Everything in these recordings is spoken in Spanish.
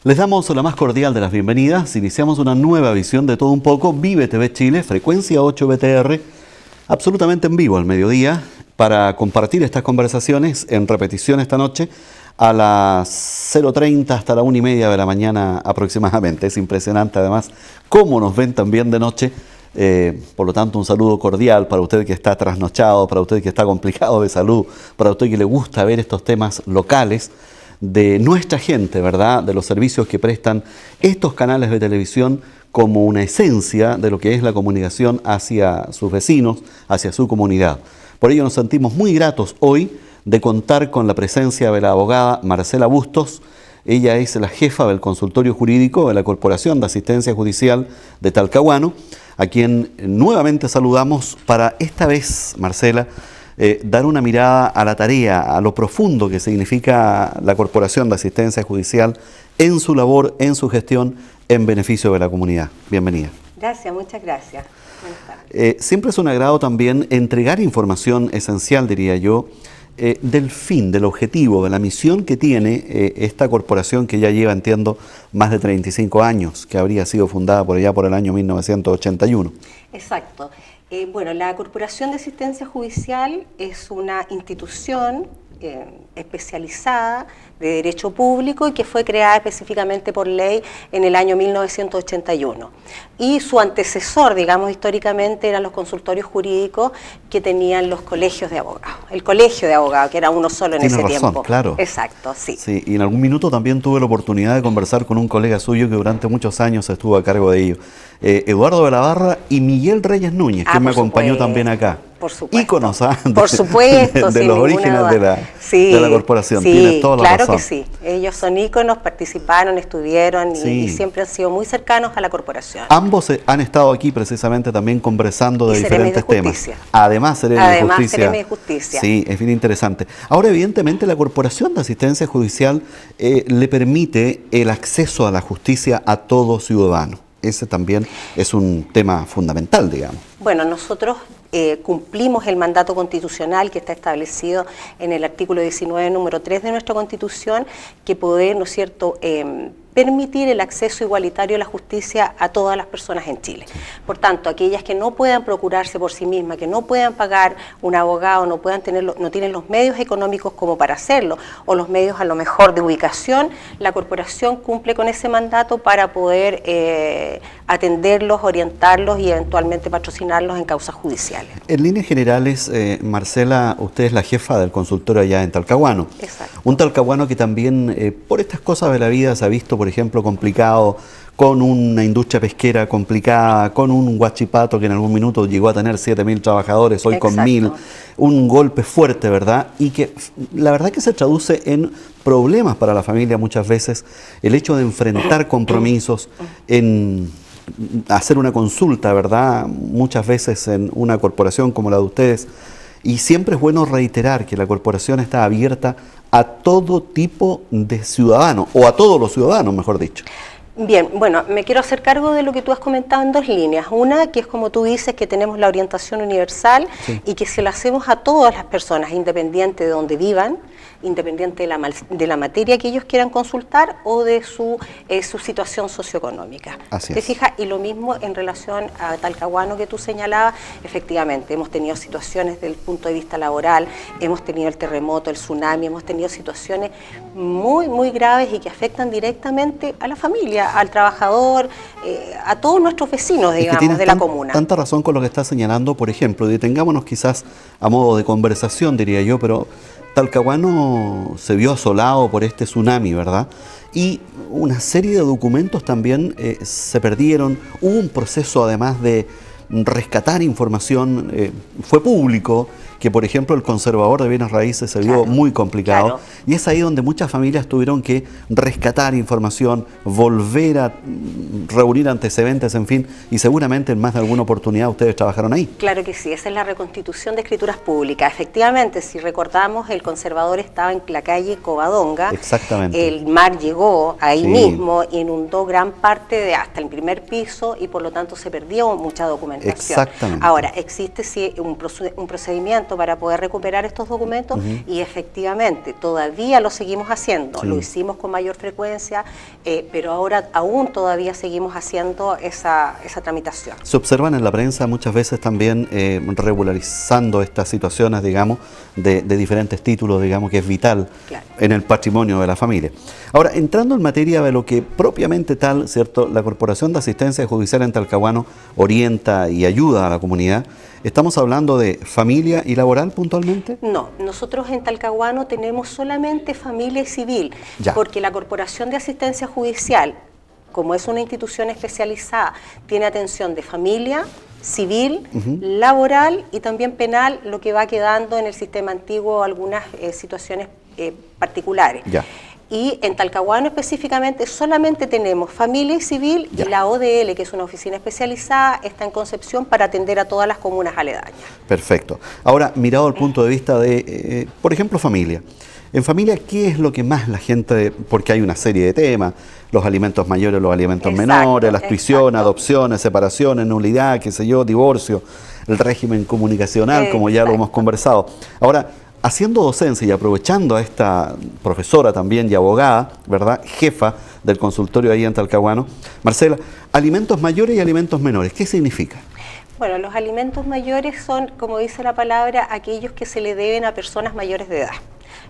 Les damos la más cordial de las bienvenidas. Iniciamos una nueva visión de Todo un Poco, Vive TV Chile, frecuencia 8 BTR, absolutamente en vivo al mediodía, para compartir estas conversaciones en repetición esta noche a las 0:30 hasta la 1:30 de la mañana aproximadamente. Es impresionante además cómo nos ven también de noche. Por lo tanto, un saludo cordial para usted que está trasnochado, para usted que está complicado de salud, para usted que le gusta ver estos temas locales de nuestra gente, ¿verdad? De los servicios que prestan estos canales de televisión como una esencia de lo que es la comunicación hacia sus vecinos, hacia su comunidad. Por ello nos sentimos muy gratos hoy de contar con la presencia de la abogada Marcela Bustos. Ella es la jefa del consultorio jurídico de la Corporación de Asistencia Judicial de Talcahuano, a quien nuevamente saludamos para esta vez, Marcela, dar una mirada a la tarea, a lo profundo que significa la Corporación de Asistencia Judicial en su labor, en su gestión, en beneficio de la comunidad. Bienvenida. Gracias, muchas gracias. Buenas tardes. Siempre es un agrado también entregar información esencial, diría yo, del fin, del objetivo, de la misión que tiene esta corporación que ya lleva, entiendo, más de 35 años, que habría sido fundada por allá por el año 1981. Exacto. Bueno, la Corporación de Asistencia Judicial es una institución especializada de derecho público y que fue creada específicamente por ley en el año 1981. Y su antecesor, digamos, históricamente eran los consultorios jurídicos que tenían los colegios de abogados. El colegio de abogados, que era uno solo en ese tiempo. Claro. Exacto, sí. Sí, y en algún minuto también tuve la oportunidad de conversar con un colega suyo que durante muchos años estuvo a cargo de ello. Eduardo de la Barra y Miguel Reyes Núñez, que me acompañó también acá. Por supuesto. Íconos, por supuesto, de los orígenes de la corporación. Sí, tienes toda la razón. Claro que sí. Ellos son íconos, participaron, estuvieron y siempre han sido muy cercanos a la corporación. Ambos han estado aquí precisamente también conversando de diferentes temas. Además, Seremi de Justicia. Sí, es bien interesante. Ahora, evidentemente, la Corporación de Asistencia Judicial le permite el acceso a la justicia a todo ciudadano. Ese también es un tema fundamental, digamos. Bueno, nosotros cumplimos el mandato constitucional que está establecido en el artículo 19, número 3 de nuestra Constitución, que puede, ¿no es cierto?, permitir el acceso igualitario a la justicia a todas las personas en Chile. Por tanto, aquellas que no puedan procurarse por sí mismas, que no puedan pagar un abogado, no tienen los medios económicos como para hacerlo, o los medios a lo mejor de ubicación, la corporación cumple con ese mandato para poder atenderlos, orientarlos y eventualmente patrocinarlos en causas judiciales. En líneas generales, Marcela, usted es la jefa del consultorio allá en Talcahuano. Exacto. Un talcahuano que también, por estas cosas de la vida, se ha visto, por ejemplo, complicado, con una industria pesquera complicada, con un Huachipato que en algún minuto llegó a tener 7.000 trabajadores, hoy con 1.000, un golpe fuerte, ¿verdad? Y que la verdad que se traduce en problemas para la familia muchas veces, el hecho de enfrentar compromisos, en hacer una consulta, ¿verdad? Muchas veces en una corporación como la de ustedes. Y siempre es bueno reiterar que la corporación está abierta a todo tipo de ciudadanos, o a todos los ciudadanos, mejor dicho. Bien, bueno, me quiero hacer cargo de lo que tú has comentado en dos líneas. Una, que es como tú dices, que tenemos la orientación universal y que se la hacemos a todas las personas, independiente de donde vivan, independiente de la materia que ellos quieran consultar o de su situación socioeconómica. Así ¿Te es. fijas? Y lo mismo en relación a Talcahuano que tú señalabas, efectivamente, hemos tenido situaciones desde el punto de vista laboral, hemos tenido el terremoto, el tsunami, hemos tenido situaciones muy, muy graves y que afectan directamente a la familia, al trabajador, a todos nuestros vecinos, digamos, de la comuna. Tanta razón con lo que está señalando, por ejemplo, detengámonos quizás a modo de conversación, diría yo, pero Talcahuano se vio asolado por este tsunami, ¿verdad? Y una serie de documentos también se perdieron. Hubo un proceso, además de rescatar información, fue público, que por ejemplo el conservador de bienes raíces se vio muy complicado, y es ahí donde muchas familias tuvieron que rescatar información, volver a reunir antecedentes, en fin, y seguramente en más de alguna oportunidad ustedes trabajaron ahí. Claro que sí, esa es la reconstitución de escrituras públicas. Efectivamente, si recordamos, el conservador estaba en la calle Covadonga. Exactamente. El mar llegó ahí mismo, inundó gran parte de hasta el primer piso y por lo tanto se perdió mucha documentación. Exactamente. Ahora, existe sí un procedimiento ¿cierto?, para poder recuperar estos documentos, y efectivamente todavía lo seguimos haciendo, lo hicimos con mayor frecuencia, pero ahora aún todavía seguimos haciendo esa tramitación. Se observan en la prensa muchas veces también regularizando estas situaciones, digamos, de diferentes títulos, digamos, que es vital en el patrimonio de la familia. Ahora, entrando en materia de lo que propiamente tal, ¿cierto?, la Corporación de Asistencia Judicial en Talcahuano orienta y ayuda a la comunidad, ¿estamos hablando de familia y laboral puntualmente? No, nosotros en Talcahuano tenemos solamente familia y civil, porque la Corporación de Asistencia Judicial, como es una institución especializada, tiene atención de familia, civil, laboral y también penal, lo que va quedando en el sistema antiguo algunas situaciones particulares. Y en Talcahuano específicamente solamente tenemos familia y civil, y la ODL, que es una oficina especializada, está en Concepción para atender a todas las comunas aledañas. Perfecto. Ahora, mirado al punto de vista de, por ejemplo, familia. En familia, ¿qué es lo que más la gente, porque hay una serie de temas, los alimentos mayores, los alimentos menores, las tuiciones, adopciones, separaciones, nulidad, qué sé yo, divorcio, el régimen comunicacional, como ya lo hemos conversado. Ahora, haciendo docencia y aprovechando a esta profesora también y abogada, ¿verdad?, jefa del consultorio ahí en Talcahuano, Marcela, alimentos mayores y alimentos menores, ¿qué significa? Bueno, los alimentos mayores son, como dice la palabra, aquellos que se le deben a personas mayores de edad.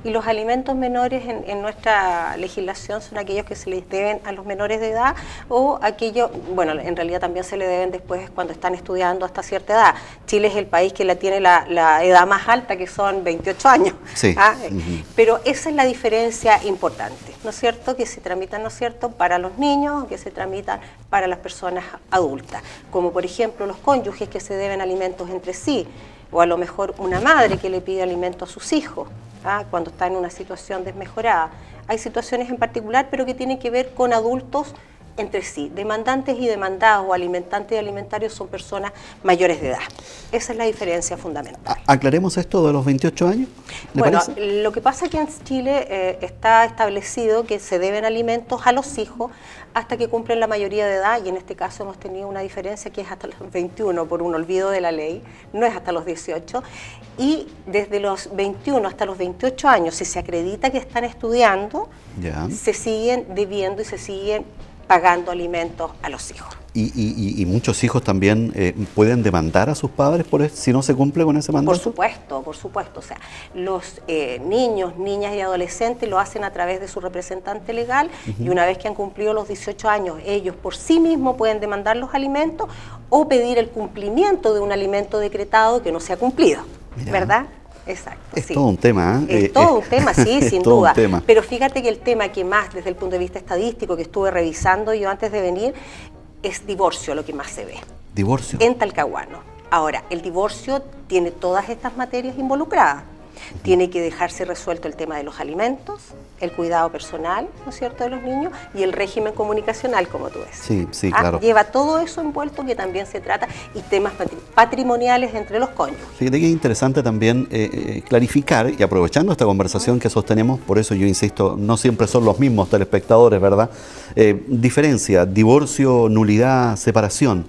Y los alimentos menores en nuestra legislación son aquellos que se les deben a los menores de edad, o aquellos, bueno, en realidad también se le deben después cuando están estudiando hasta cierta edad. Chile es el país que tiene la edad más alta, que son 28 años. Pero esa es la diferencia importante, ¿no es cierto?, que se tramitan, ¿no es cierto?, para los niños, que se tramitan para las personas adultas, como por ejemplo los cónyuges que se deben alimentos entre sí, o a lo mejor una madre que le pide alimento a sus hijos, cuando está en una situación desmejorada. Hay situaciones en particular, pero que tienen que ver con adultos entre sí. Demandantes y demandados, o alimentantes y alimentarios, son personas mayores de edad. Esa es la diferencia fundamental. Aclaremos esto de los 28 años. Bueno, lo que pasa es que en Chile está establecido que se deben alimentos a los hijos hasta que cumplen la mayoría de edad, y en este caso hemos tenido una diferencia que es hasta los 21 por un olvido de la ley, no es hasta los 18, y desde los 21 hasta los 28 años, si se acredita que están estudiando, se siguen debiendo y se siguen pagando alimentos a los hijos. ¿Y muchos hijos también pueden demandar a sus padres por si no se cumple con ese mandato? Por supuesto. O sea, los niños, niñas y adolescentes lo hacen a través de su representante legal, y una vez que han cumplido los 18 años, ellos por sí mismos pueden demandar los alimentos o pedir el cumplimiento de un alimento decretado que no se ha cumplido, ¿verdad? Exacto. Es todo un tema, ¿eh? Es todo un tema, sí, sin duda. Pero fíjate que el tema que más, desde el punto de vista estadístico, que estuve revisando yo antes de venir, es divorcio, lo que más se ve. ¿Divorcio? En Talcahuano. Ahora, el divorcio tiene todas estas materias involucradas. Tiene que dejarse resuelto el tema de los alimentos, el cuidado personal, ¿no es cierto?, de los niños, y el régimen comunicacional, como tú ves. Sí, claro. Lleva todo eso envuelto, que también se trata, y temas patrimoniales entre los cónyuges. Fíjate que es interesante también clarificar, y aprovechando esta conversación que sostenemos, por eso yo insisto, no siempre son los mismos telespectadores, ¿verdad? Diferencia, divorcio, nulidad, separación.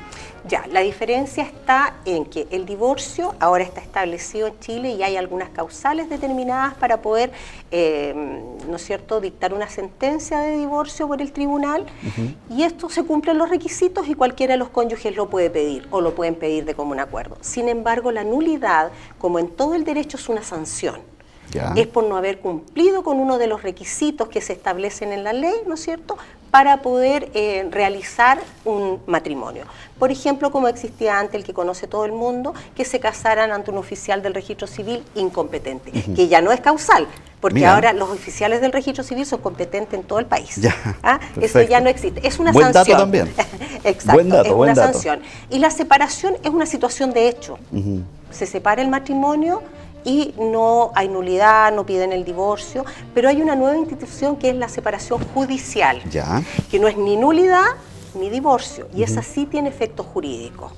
Ya, la diferencia está en que el divorcio ahora está establecido en Chile y hay algunas causales determinadas para poder, ¿no es cierto?, dictar una sentencia de divorcio por el tribunal, y esto se cumplen los requisitos y cualquiera de los cónyuges lo puede pedir o lo pueden pedir de común acuerdo. Sin embargo, la nulidad, como en todo el derecho, es una sanción. Es por no haber cumplido con uno de los requisitos que se establecen en la ley, ¿no es cierto?, para poder realizar un matrimonio. Por ejemplo, como existía antes, el que conoce todo el mundo, que se casaran ante un oficial del registro civil incompetente, que ya no es causal, porque ahora los oficiales del registro civil son competentes en todo el país. Eso ya no existe. Es una sanción. Buen dato también. Exacto, buen dato, es una sanción. Y la separación es una situación de hecho. Se separa el matrimonio y no hay nulidad, no piden el divorcio, pero hay una nueva institución que es la separación judicial, que no es ni nulidad ni divorcio, y esa sí tiene efectos jurídicos,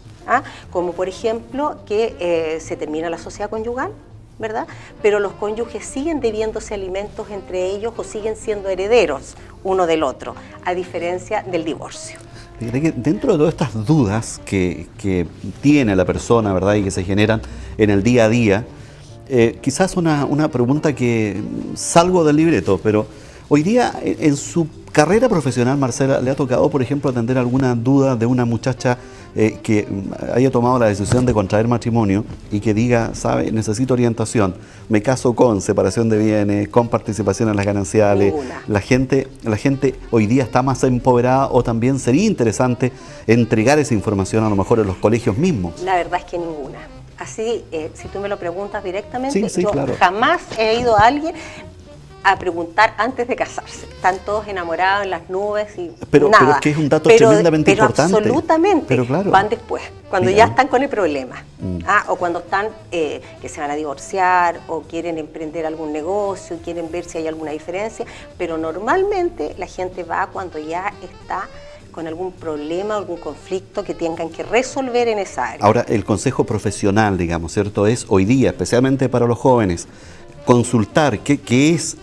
como por ejemplo que se termina la sociedad conyugal, ¿verdad? Pero los cónyuges siguen debiéndose alimentos entre ellos o siguen siendo herederos uno del otro, a diferencia del divorcio. Dentro de todas estas dudas que tiene la persona, ¿verdad?, y que se generan en el día a día, quizás una pregunta que salgo del libreto, pero hoy día en su carrera profesional, Marcela, ¿le ha tocado, por ejemplo, atender alguna duda de una muchacha que haya tomado la decisión de contraer matrimonio y que diga, sabe, necesito orientación, me caso con separación de bienes, con participación en las gananciales? Ninguna. La gente hoy día está más empoderada, o también sería interesante entregar esa información a lo mejor en los colegios mismos? La verdad es que ninguna. Así, si tú me lo preguntas directamente, Sí, yo claro. jamás he ido a alguien a preguntar antes de casarse. Están todos enamorados en las nubes y Pero nada. es que es un dato tremendamente importante. Absolutamente. Pero claro. Van después, cuando Mira. ya están con el problema. O cuando están que se van a divorciar o quieren emprender algún negocio, quieren ver si hay alguna diferencia. Pero normalmente la gente va cuando ya está con algún problema, algún conflicto que tengan que resolver en esa área. Ahora, el consejo profesional, digamos, ¿cierto? Es hoy día, especialmente para los jóvenes, consultar qué es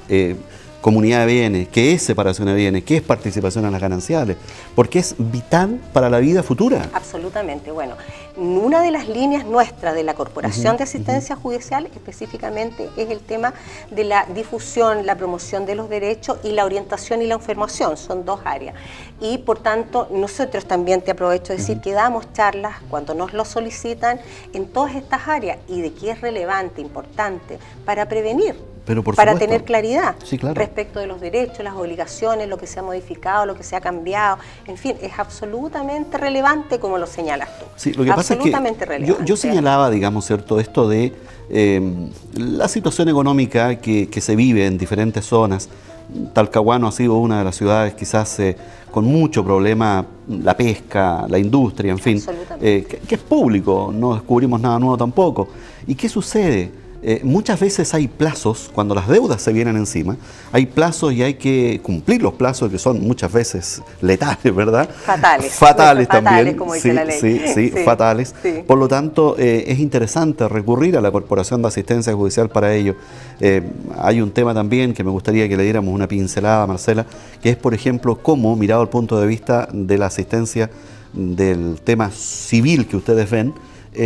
comunidad de bienes, qué es separación de bienes, qué es participación en las gananciales, porque es vital para la vida futura. Absolutamente. Bueno, una de las líneas nuestras de la Corporación de Asistencia Judicial específicamente es el tema de la difusión, la promoción de los derechos y la orientación y la información. Son dos áreas. Y por tanto, nosotros también, te aprovecho de decir, que damos charlas cuando nos lo solicitan en todas estas áreas y de qué es relevante, importante, para prevenir. Pero por para supuesto. tener claridad Sí, claro. respecto de los derechos, las obligaciones, lo que se ha modificado, lo que se ha cambiado. En fin, es absolutamente relevante como lo señalas tú. Sí, lo que pasa es que yo señalaba, digamos, ¿cierto?, esto de la situación económica que se vive en diferentes zonas. Talcahuano ha sido una de las ciudades quizás con mucho problema, la pesca, la industria, en fin, que es público, no descubrimos nada nuevo tampoco. ¿Y qué sucede? Muchas veces hay plazos, cuando las deudas se vienen encima, hay plazos y hay que cumplir los plazos, que son muchas veces letales, ¿verdad? Fatales. Fatales también. Fatales, como dice la ley. Sí, fatales. Sí. Por lo tanto, es interesante recurrir a la Corporación de Asistencia Judicial para ello. Hay un tema también que me gustaría que le diéramos una pincelada, Marcela, que es, por ejemplo, cómo, mirado al punto de vista de la asistencia del tema civil que ustedes ven,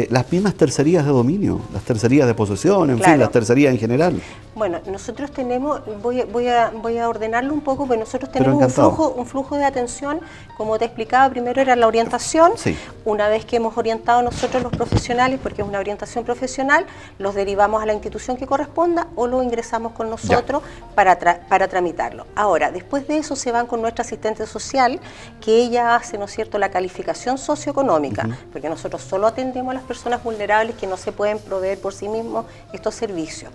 las mismas tercerías de dominio, las tercerías de posesión, en fin, las tercerías en general. Bueno, nosotros tenemos, voy a ordenarlo un poco, pero nosotros tenemos un flujo de atención, como te explicaba, primero era la orientación. Sí. Una vez que hemos orientado nosotros los profesionales, porque es una orientación profesional, los derivamos a la institución que corresponda o lo ingresamos con nosotros para tramitarlo. Ahora, después de eso se van con nuestra asistente social, que ella hace, ¿no es cierto?, la calificación socioeconómica, porque nosotros solo atendemos a las personas vulnerables que no se pueden proveer por sí mismos estos servicios.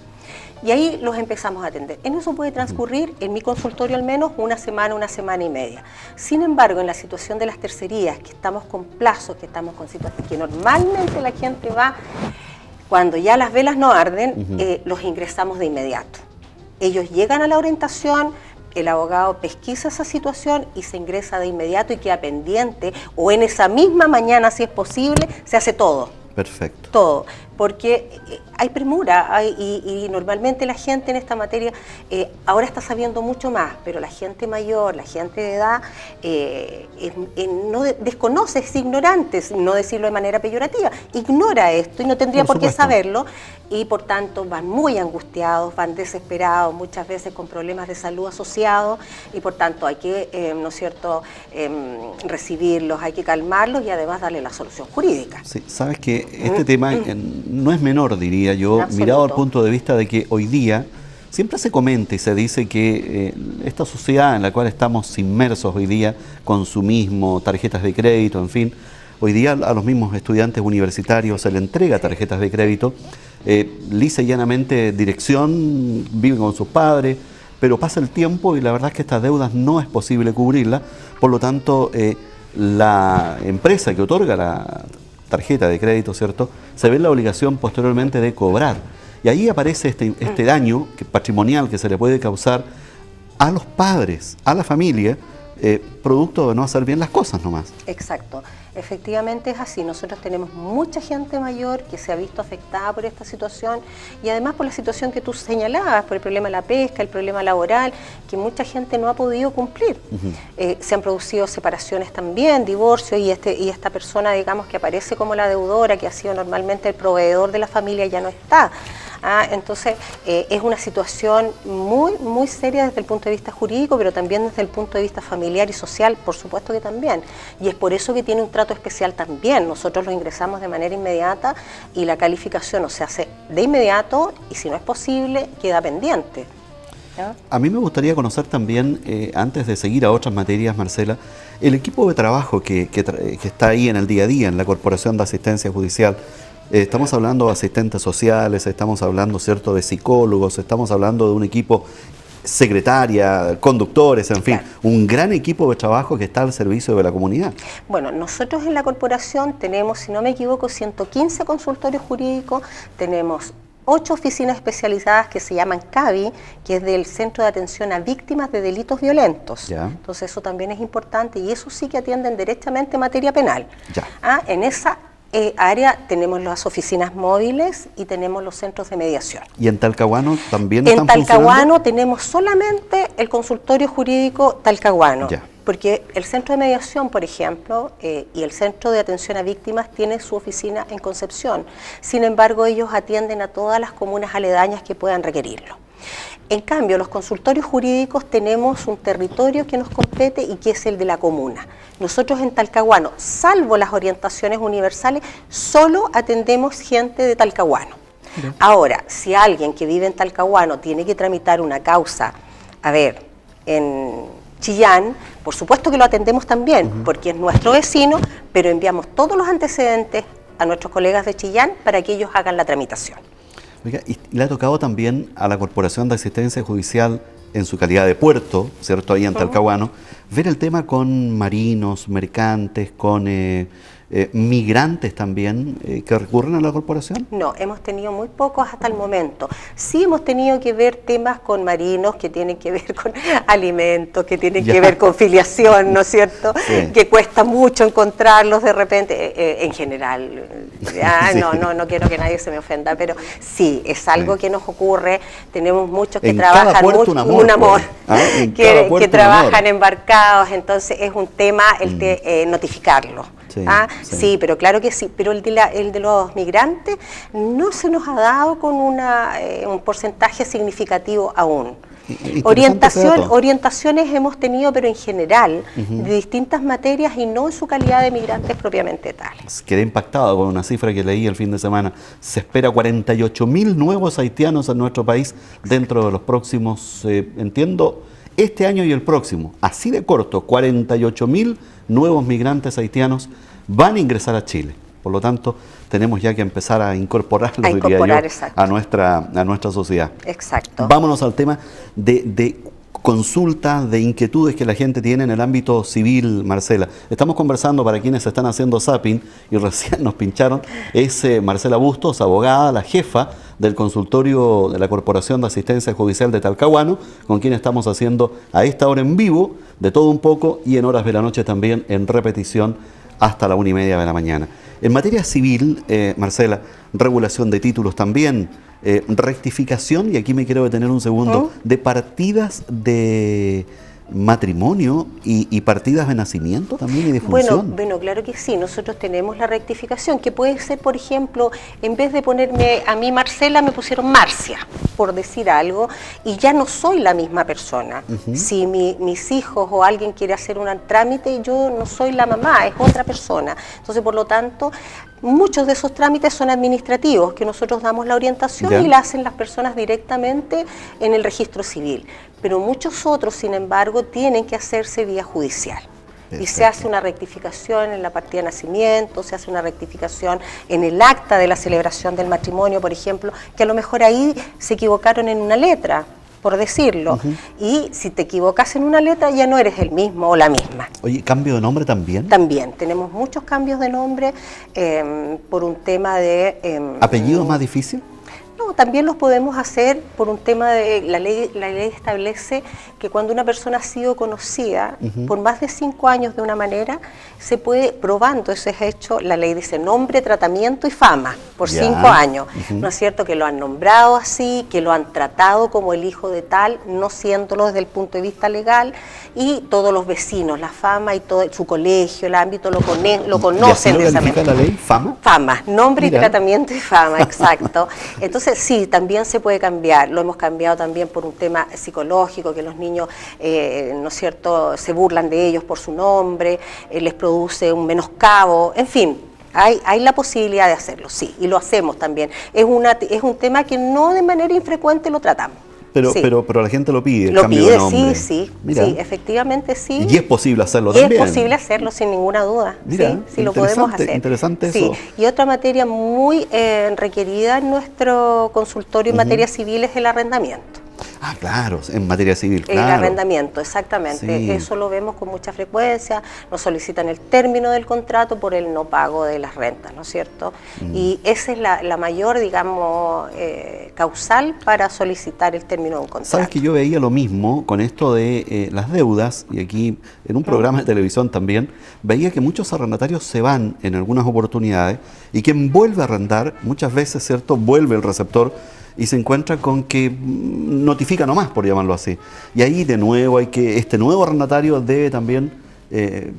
Y ahí los empezamos a atender. En eso puede transcurrir, en mi consultorio al menos, una semana y media. Sin embargo, en la situación de las tercerías, que estamos con plazos, que estamos con situaciones que normalmente la gente va, cuando ya las velas no arden, los ingresamos de inmediato. Ellos llegan a la orientación, el abogado pesquisa esa situación y se ingresa de inmediato y queda pendiente, o en esa misma mañana, si es posible, se hace todo. Perfecto. Todo, porque hay premura y normalmente la gente en esta materia ahora está sabiendo mucho más, pero la gente mayor, la gente de edad, no desconoce, es ignorante, no decirlo de manera peyorativa, ignora esto y no tendría por qué saberlo, y por tanto van muy angustiados, van desesperados, muchas veces con problemas de salud asociados, y por tanto hay que, ¿no es cierto?, recibirlos, hay que calmarlos y además darle la solución jurídica. Sí, sabes que este tema no es menor, diría yo, mirado al punto de vista de que hoy día siempre se comenta y se dice que esta sociedad en la cual estamos inmersos hoy día, consumismo, tarjetas de crédito, en fin, hoy día a los mismos estudiantes universitarios se les entrega tarjetas de crédito, lisa y llanamente dirección, viven con sus padres, pero pasa el tiempo y la verdad es que estas deudas no es posible cubrirlas, por lo tanto la empresa que otorga la tarjeta de crédito, ¿cierto?, se ve la obligación posteriormente de cobrar. Y ahí aparece este daño patrimonial que se le puede causar a los padres, a la familia, producto de no hacer bien las cosas nomás. Exacto. Efectivamente es así. Nosotros tenemos mucha gente mayor que se ha visto afectada por esta situación y además por la situación que tú señalabas, por el problema de la pesca, el problema laboral, que mucha gente no ha podido cumplir. Se han producido separaciones también, divorcios y esta persona, digamos, que aparece como la deudora, que ha sido normalmente el proveedor de la familia, ya no está. Entonces, es una situación muy seria desde el punto de vista jurídico, pero también desde el punto de vista familiar y social, por supuesto que también. Y es por eso que tiene un trato especial también. Nosotros lo ingresamos de manera inmediata y la calificación se hace de inmediato y si no es posible, queda pendiente. ¿Ya? A mí me gustaría conocer también, antes de seguir a otras materias, Marcela, el equipo de trabajo que está ahí en el día a día, en la Corporación de Asistencia Judicial. Estamos hablando de asistentes sociales, estamos hablando, ¿cierto?, de psicólogos, estamos hablando de un equipo, secretaria, conductores, en fin, un gran equipo de trabajo que está al servicio de la comunidad. Bueno, nosotros en la corporación tenemos, si no me equivoco, 115 consultorios jurídicos, tenemos 8 oficinas especializadas que se llaman CAVI, que es del Centro de Atención a Víctimas de Delitos Violentos. Ya. Entonces eso también es importante y eso sí que atienden directamente materia penal. Ya. En esa área tenemos las oficinas móviles y tenemos los centros de mediación. ¿Y en Talcahuano también En están Talcahuano funcionando? tenemos solamente el consultorio jurídico Talcahuano. Ya. Porque el centro de mediación, por ejemplo, y el centro de atención a víctimas tiene su oficina en Concepción. Sin embargo, ellos atienden a todas las comunas aledañas que puedan requerirlo. En cambio, los consultorios jurídicos tenemos un territorio que nos compete y que es el de la comuna. Nosotros en Talcahuano, salvo las orientaciones universales, solo atendemos gente de Talcahuano. Bien. Ahora, si alguien que vive en Talcahuano tiene que tramitar una causa, en Chillán, por supuesto que lo atendemos también, porque es nuestro vecino, pero enviamos todos los antecedentes a nuestros colegas de Chillán para que ellos hagan la tramitación. Oiga, y le ha tocado también a la Corporación de Asistencia Judicial, en su calidad de puerto, ¿cierto?, ahí en Talcahuano, ver el tema con marinos, mercantes, con migrantes también, que recurren a la corporación. No, hemos tenido muy pocos hasta el momento. Sí hemos tenido que ver temas con marinos que tienen que ver con alimentos, que tienen que ver con filiación, ¿no es cierto? Sí. Que cuesta mucho encontrarlos de repente, en general. No quiero que nadie se me ofenda, pero sí, es algo que nos ocurre. Tenemos muchos que trabajan mucho, un amor, que trabajan embarcados, entonces es un tema el de notificarlo. Sí, pero claro que sí, pero el de los migrantes no se nos ha dado con un porcentaje significativo aún. Orientaciones hemos tenido, pero en general, de distintas materias y no en su calidad de migrantes propiamente tales. Quedé impactado con una cifra que leí el fin de semana. Se espera 48.000 nuevos haitianos en nuestro país dentro de los próximos, entiendo, este año y el próximo. Así de corto, 48.000 nuevos migrantes haitianos van a ingresar a Chile. Por lo tanto, tenemos ya que empezar a incorporarlos, diría yo, a nuestra sociedad. Exacto. Vámonos al tema de consultas, de inquietudes que la gente tiene en el ámbito civil, Marcela. Estamos conversando, para quienes están haciendo zapping y recién nos pincharon, es Marcela Bustos, abogada, la jefa del consultorio de la Corporación de Asistencia Judicial de Talcahuano, con quien estamos haciendo a esta hora en vivo, de todo un poco, y en horas de la noche también en repetición hasta la 1:30 de la mañana. En materia civil, Marcela, regulación de títulos también, rectificación, y aquí me quiero detener un segundo, de partidas de matrimonio y partidas de nacimiento también y de función. Bueno, claro que sí, nosotros tenemos la rectificación, que puede ser, por ejemplo, en vez de ponerme a mí Marcela, me pusieron Marcia, por decir algo, y ya no soy la misma persona. Si mis hijos o alguien quiere hacer un trámite, yo no soy la mamá, es otra persona. Entonces, por lo tanto, muchos de esos trámites son administrativos, que nosotros damos la orientación y la hacen las personas directamente en el registro civil. Pero muchos otros, sin embargo, tienen que hacerse vía judicial. Perfecto. Y se hace una rectificación en la partida de nacimiento, se hace una rectificación en el acta de la celebración del matrimonio, por ejemplo, que a lo mejor ahí se equivocaron en una letra, por decirlo. Y si te equivocas en una letra, ya no eres el mismo o la misma. Oye, ¿cambio de nombre también? También, tenemos muchos cambios de nombre por un tema de... ¿Apellido más difícil? No, también los podemos hacer por un tema de... La ley establece que cuando una persona ha sido conocida por más de 5 años de una manera, se puede, probando ese hecho, la ley dice nombre, tratamiento y fama, por Ya. 5 años, ¿no es cierto? Que lo han nombrado así, que lo han tratado como el hijo de tal, no siéndolo desde el punto de vista legal, y todos los vecinos, la fama y todo su colegio, el ámbito lo ¿Y así conocen lo de esa califica manera. la ley? ¿Fama? Fama, nombre Mira. y tratamiento y fama, exacto. Entonces sí, también se puede cambiar, lo hemos cambiado también por un tema psicológico, que los niños, ¿no es cierto?, se burlan de ellos por su nombre, les produce un menoscabo, en fin. Hay la posibilidad de hacerlo, sí, y lo hacemos también. Es un tema que no de manera infrecuente lo tratamos. Pero, Sí. pero la gente lo pide, el Lo cambio pide, de nombre. sí, Mira. sí, efectivamente sí. Y es posible hacerlo Y también. es posible hacerlo sin ninguna duda. Mira, Sí, sí lo podemos interesante, hacer. interesante Sí. eso. Y otra materia muy requerida en nuestro consultorio en materia civil es el arrendamiento. Ah, claro, en materia civil, El claro. arrendamiento, exactamente. Sí. Eso lo vemos con mucha frecuencia. Nos solicitan el término del contrato por el no pago de las rentas, ¿no es cierto? Y esa es la mayor, digamos, causal para solicitar el término de un contrato. Sabes que yo veía lo mismo con esto de las deudas, y aquí en un programa de televisión también, veía que muchos arrendatarios se van en algunas oportunidades y quien vuelve a arrendar, muchas veces, ¿cierto?, vuelve el receptor y se encuentra con que notifica nomás, por llamarlo así. Y ahí de nuevo este nuevo arrendatario debe también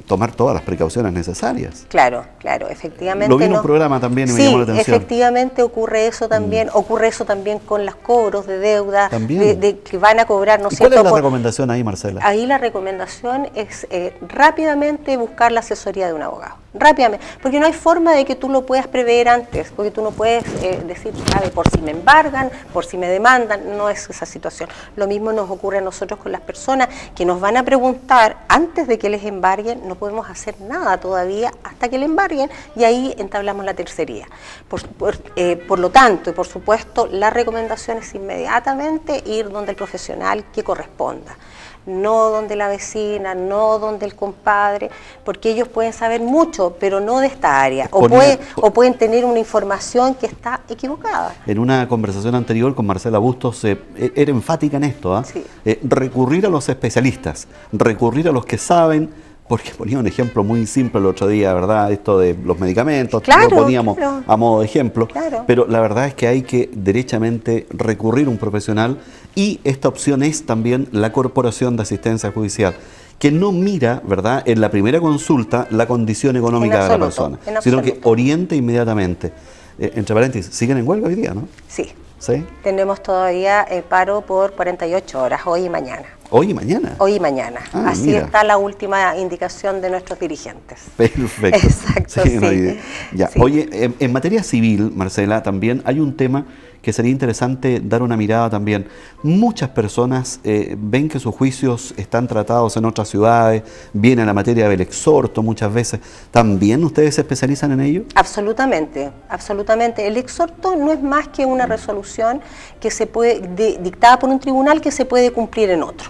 tomar todas las precauciones necesarias. Claro, claro, efectivamente. Lo vi en un no. programa también y me Sí, llamó la atención. efectivamente ocurre eso también con los cobros de deuda, También. de que van a cobrar, ¿no es ¿Y cuál cierto? es la recomendación ahí, Marcela? Ahí la recomendación es rápidamente buscar la asesoría de un abogado. Rápidamente, porque no hay forma de que tú lo puedas prever antes, porque tú no puedes decir, sabe, por si me embargan, por si me demandan, no es esa situación. Lo mismo nos ocurre a nosotros con las personas que nos van a preguntar antes de que les embarguen, no podemos hacer nada todavía hasta que le embarguen y ahí entablamos la tercería. Por lo tanto, y por supuesto, la recomendación es inmediatamente ir donde el profesional que corresponda. No donde la vecina, no donde el compadre, porque ellos pueden saber mucho, pero no de esta área, o pueden tener una información que está equivocada. En una conversación anterior con Marcela Bustos era enfática en esto, ¿ah? Sí. Recurrir a los especialistas, recurrir a los que saben, porque ponía un ejemplo muy simple el otro día, ¿verdad? Esto de los medicamentos, Claro, lo poníamos claro. a modo de ejemplo, Claro. pero la verdad es que hay que derechamente recurrir a un profesional y esta opción es también la Corporación de Asistencia Judicial, que no mira, ¿verdad?, en la primera consulta la condición económica de la persona, en sino que absoluto. orienta inmediatamente. Entre paréntesis, siguen en huelga hoy día, ¿no? Sí, ¿Sí? tenemos todavía paro por 48 horas, hoy y mañana. Hoy y mañana. Hoy y mañana. Ah, Así mira. está la última indicación de nuestros dirigentes. Perfecto. Exacto, sí. no hay- ya. Sí. Oye, en materia civil, Marcela, también hay un tema que sería interesante dar una mirada también. Muchas personas ven que sus juicios están tratados en otras ciudades, viene la materia del exhorto muchas veces. ¿También ustedes se especializan en ello? Absolutamente, absolutamente. El exhorto no es más que una resolución que se puede dictada por un tribunal que se puede cumplir en otro.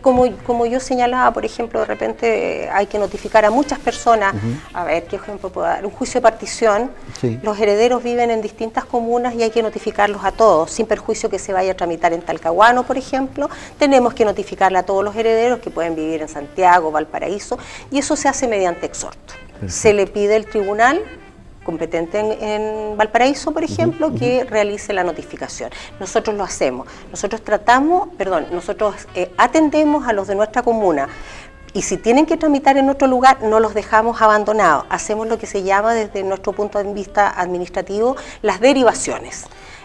Como yo señalaba, por ejemplo, de repente hay que notificar a muchas personas, a ver, ¿qué ejemplo puedo dar? Un juicio de partición, Sí. los herederos viven en distintas comunas y hay que notificarlos a todos, sin perjuicio que se vaya a tramitar en Talcahuano, por ejemplo, tenemos que notificarle a todos los herederos que pueden vivir en Santiago, Valparaíso, y eso se hace mediante exhorto. Se le pide al tribunal competente en Valparaíso, por ejemplo, que realice la notificación. Nosotros lo hacemos. Nosotros atendemos a los de nuestra comuna. Y si tienen que tramitar en otro lugar, no los dejamos abandonados. Hacemos lo que se llama, desde nuestro punto de vista administrativo, las derivaciones.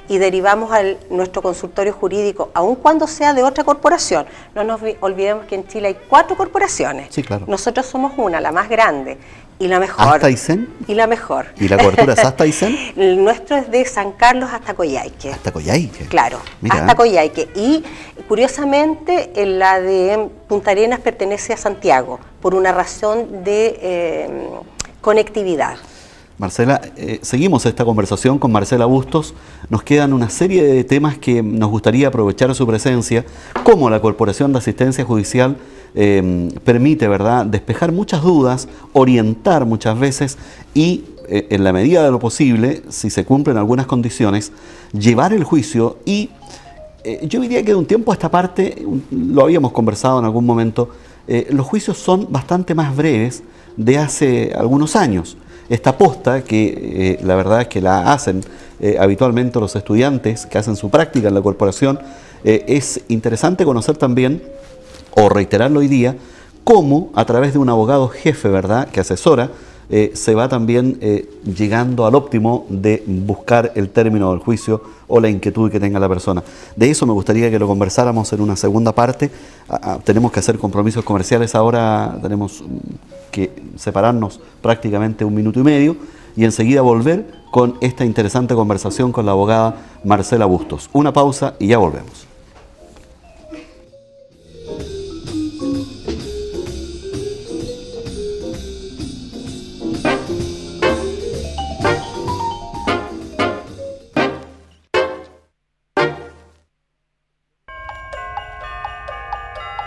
Y derivamos a nuestro consultorio jurídico, aun cuando sea de otra corporación. No nos olvidemos que en Chile hay 4 corporaciones. Sí, claro. Nosotros somos una, la más grande. Y la mejor. ¿Hasta Aysén? Y la mejor. ¿Y la cobertura es hasta Aysén? El nuestro es de San Carlos hasta Coyhaique. Hasta Coyhaique. Claro, Mira. hasta Coyhaique. Y curiosamente la de Punta Arenas pertenece a Santiago por una razón de conectividad. Marcela, seguimos esta conversación con Marcela Bustos. Nos quedan una serie de temas que nos gustaría aprovechar su presencia, como la Corporación de Asistencia Judicial permite, ¿verdad?, despejar muchas dudas, orientar muchas veces y, en la medida de lo posible, si se cumplen algunas condiciones, llevar el juicio y yo diría que de un tiempo a esta parte, lo habíamos conversado en algún momento, los juicios son bastante más breves de hace algunos años. esta posta que la verdad es que la hacen habitualmente los estudiantes que hacen su práctica en la corporación. Es interesante conocer también, o reiterarlo hoy día, cómo a través de un abogado jefe, ¿verdad?, que asesora, se va también llegando al óptimo de buscar el término del juicio o la inquietud que tenga la persona. De eso me gustaría que lo conversáramos en una segunda parte. Tenemos que hacer compromisos comerciales ahora, tenemos que separarnos prácticamente 1 minuto y medio y enseguida volver con esta interesante conversación con la abogada Marcela Bustos. Una pausa y ya volvemos.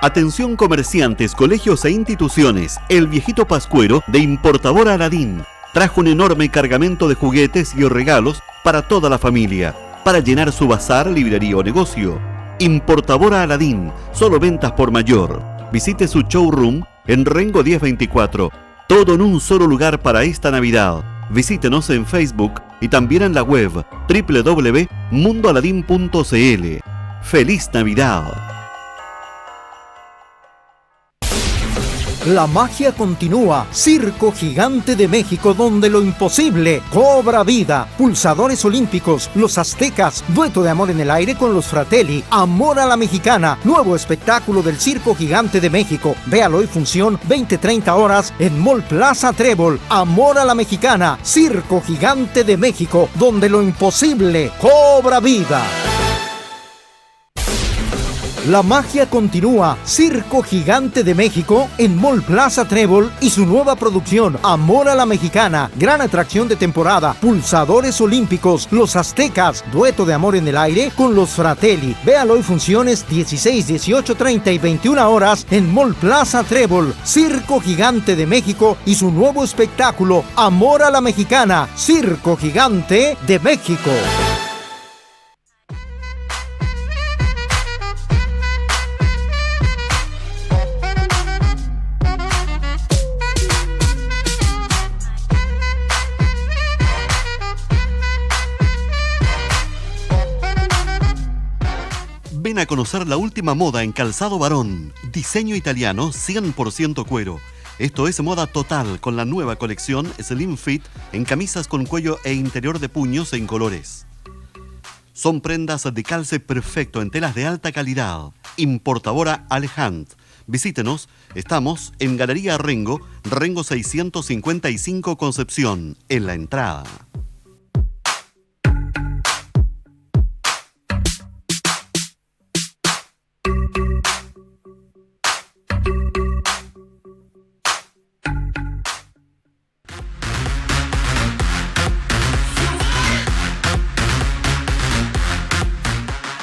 Atención comerciantes, colegios e instituciones. El viejito Pascuero de Importadora Aladín trajo un enorme cargamento de juguetes y regalos para toda la familia, para llenar su bazar, librería o negocio. Importadora Aladín, solo ventas por mayor. Visite su showroom en Rengo 1024. Todo en un solo lugar para esta Navidad. Visítenos en Facebook y también en la web www.mundoaladin.cl. ¡Feliz Navidad! La magia continúa. Circo Gigante de México, donde lo imposible cobra vida. Pulsadores olímpicos, los aztecas, dueto de amor en el aire con los Fratelli, Amor a la Mexicana, nuevo espectáculo del Circo Gigante de México. Véalo hoy, función 20-30 horas en Mall Plaza Trébol. Amor a la Mexicana, Circo Gigante de México, donde lo imposible cobra vida. La magia continúa. Circo Gigante de México en Mall Plaza Trébol y su nueva producción Amor a la Mexicana, gran atracción de temporada. Pulsadores olímpicos, los aztecas, dueto de amor en el aire con los Fratelli. Véalo hoy, funciones 16, 18, 30 y 21 horas en Mall Plaza Trébol. Circo Gigante de México y su nuevo espectáculo Amor a la Mexicana, Circo Gigante de México. Ven a conocer la última moda en calzado varón. Diseño italiano, 100% cuero. Esto es moda total con la nueva colección Slim Fit en camisas con cuello e interior de puños en colores. Son prendas de calce perfecto en telas de alta calidad. Importadora Alejand. Visítenos, estamos en Galería Rengo, Rengo 655 Concepción, en la entrada.